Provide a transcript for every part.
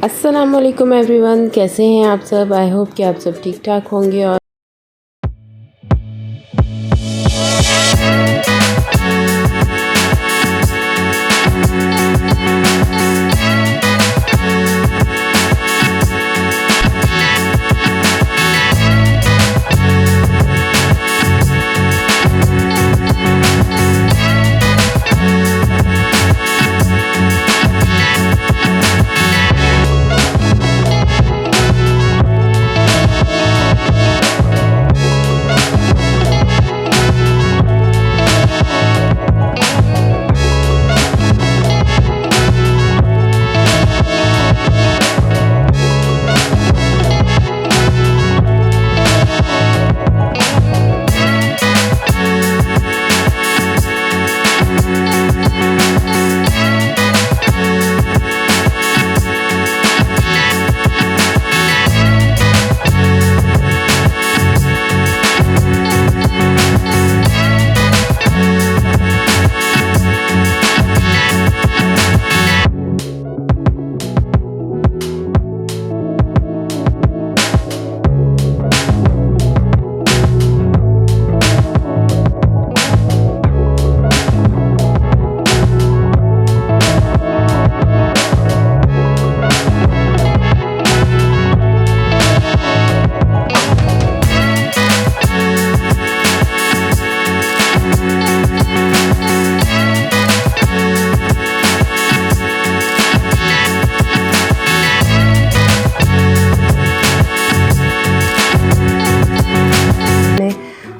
अस्सलाम वालेकुम एवरीवन, कैसे हैं आप सब। आई होप कि आप सब ठीक ठाक होंगे।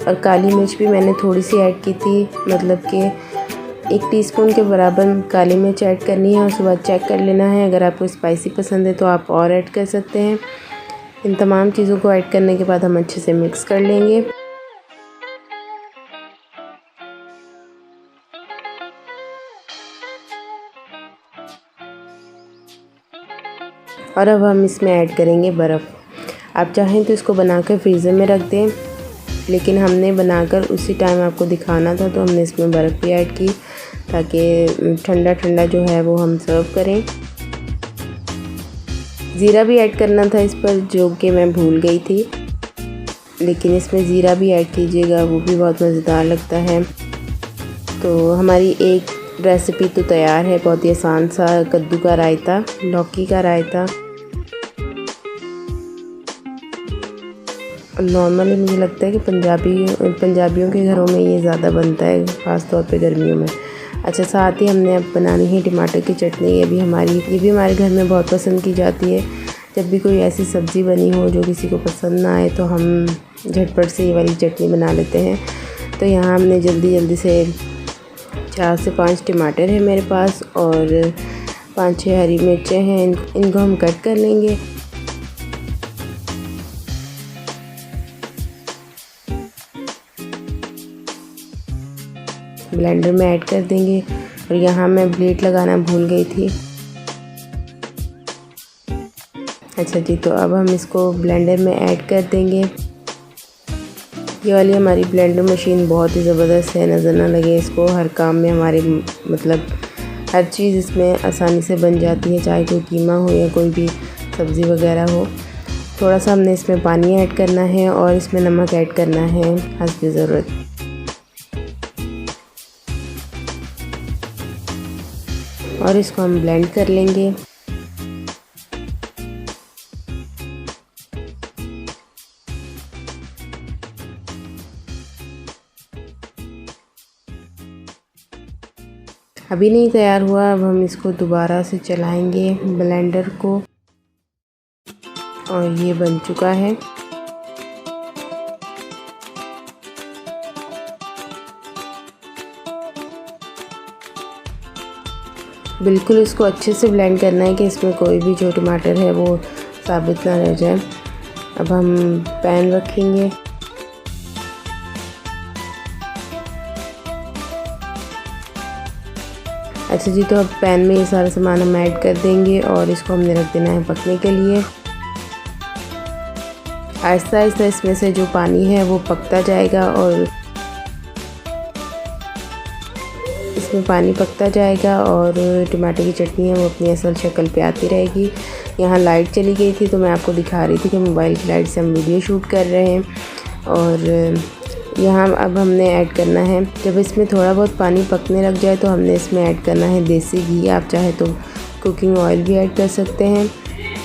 और काली मिर्च भी मैंने थोड़ी सी ऐड की थी, मतलब कि 1 टीस्पून के बराबर काली मिर्च ऐड करनी है। उसके बाद चेक कर लेना है, अगर आपको स्पाइसी पसंद है तो आप और ऐड कर सकते हैं। इन तमाम चीज़ों को ऐड करने के बाद हम अच्छे से मिक्स कर लेंगे। और अब हम इसमें ऐड करेंगे बर्फ़। आप चाहें तो इसको बनाकर फ्रीज़र में रख दें, लेकिन हमने बनाकर उसी टाइम आपको दिखाना था तो हमने इसमें बर्फ़ भी ऐड की ताकि ठंडा ठंडा जो है वो हम सर्व करें। ज़ीरा भी ऐड करना था इस पर, जो कि मैं भूल गई थी, लेकिन इसमें ज़ीरा भी ऐड कीजिएगा, वो भी बहुत मज़ेदार लगता है। तो हमारी एक रेसिपी तो तैयार है, बहुत ही आसान सा कद्दू का रायता, लौकी का रायता। नॉर्मली मुझे लगता है कि पंजाबियों के घरों में ये ज़्यादा बनता है, ख़ास तौर पे गर्मियों में। अच्छा, साथ ही हमने अब बनानी है टमाटर की चटनी। ये भी हमारे घर में बहुत पसंद की जाती है। जब भी कोई ऐसी सब्ज़ी बनी हो जो किसी को पसंद ना आए तो हम झटपट से ये वाली चटनी बना लेते हैं। तो यहाँ हमने जल्दी से 4 से 5 टमाटर है मेरे पास और 5-6 हरी मिर्चें हैं, इनको हम कट कर लेंगे। ब्लेंडर में ऐड कर देंगे। और यहाँ मैं ब्लेड लगाना भूल गई थी। अच्छा जी, तो अब हम इसको ब्लेंडर में ऐड कर देंगे। ये वाली हमारी ब्लेंडर मशीन बहुत ही ज़बरदस्त है, नज़र ना लगे इसको। हर काम में हमारे मतलब हर चीज़ इसमें आसानी से बन जाती है, चाहे कोई कीमा हो या कोई भी सब्ज़ी वगैरह हो। थोड़ा सा हमने इसमें पानी ऐड करना है और इसमें नमक ऐड करना है हस्ब ज़रूरत। और इसको हम ब्लेंड कर लेंगे। अभी नहीं तैयार हुआ, अब हम इसको दोबारा से चलाएंगे ब्लेंडर को और ये बन चुका है। बिल्कुल इसको अच्छे से ब्लेंड करना है कि इसमें कोई भी जो टमाटर है वो साबित ना रह जाए। अब हम पैन रखेंगे। अच्छा जी, तो अब पैन में ये सारा सामान हम ऐड कर देंगे और इसको हमने रख देना है पकने के लिए। आहिस्ता आहिस्ता इसमें से जो पानी है वो पकता जाएगा और इसमें पानी पकता जाएगा और टमाटर की चटनी है वो अपनी असल शक्ल पे आती रहेगी। यहाँ लाइट चली गई थी तो मैं आपको दिखा रही थी कि मोबाइल की लाइट से हम वीडियो शूट कर रहे हैं। और यहाँ अब हमने ऐड करना है, जब इसमें थोड़ा बहुत पानी पकने लग जाए तो हमने इसमें ऐड करना है देसी घी। आप चाहे तो कुकिंग ऑयल भी ऐड कर सकते हैं।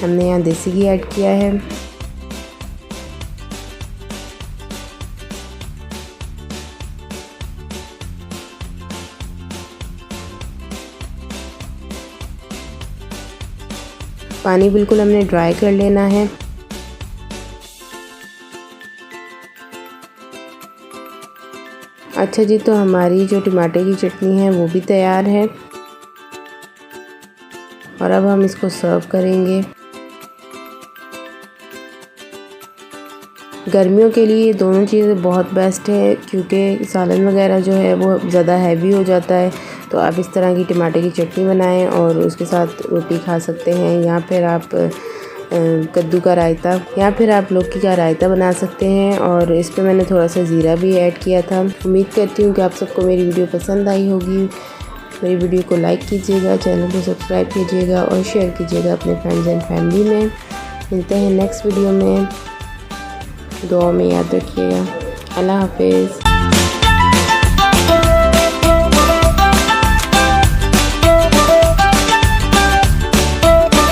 हमने यहाँ देसी घी ऐड किया है। पानी बिल्कुल हमने ड्राई कर लेना है। अच्छा जी, तो हमारी जो टमाटर की चटनी है वो भी तैयार है और अब हम इसको सर्व करेंगे। गर्मियों के लिए दोनों चीज़ें बहुत बेस्ट है, क्योंकि सालन वगैरह जो है वो ज़्यादा हैवी हो जाता है। तो आप इस तरह की टमाटर की चटनी बनाएं और उसके साथ रोटी खा सकते हैं, या फिर आप कद्दू का रायता या फिर आप लौकी का रायता बना सकते हैं। और इस पर मैंने थोड़ा सा ज़ीरा भी ऐड किया था। उम्मीद करती हूँ कि आप सबको मेरी वीडियो पसंद आई होगी। मेरी वीडियो को लाइक कीजिएगा, चैनल को सब्सक्राइब कीजिएगा और शेयर कीजिएगा अपने फ्रेंड्स एंड फैमिली में। मिलते हैं नेक्स्ट वीडियो में। दुआ में याद रखिएगा। अल्लाह हाफिज़।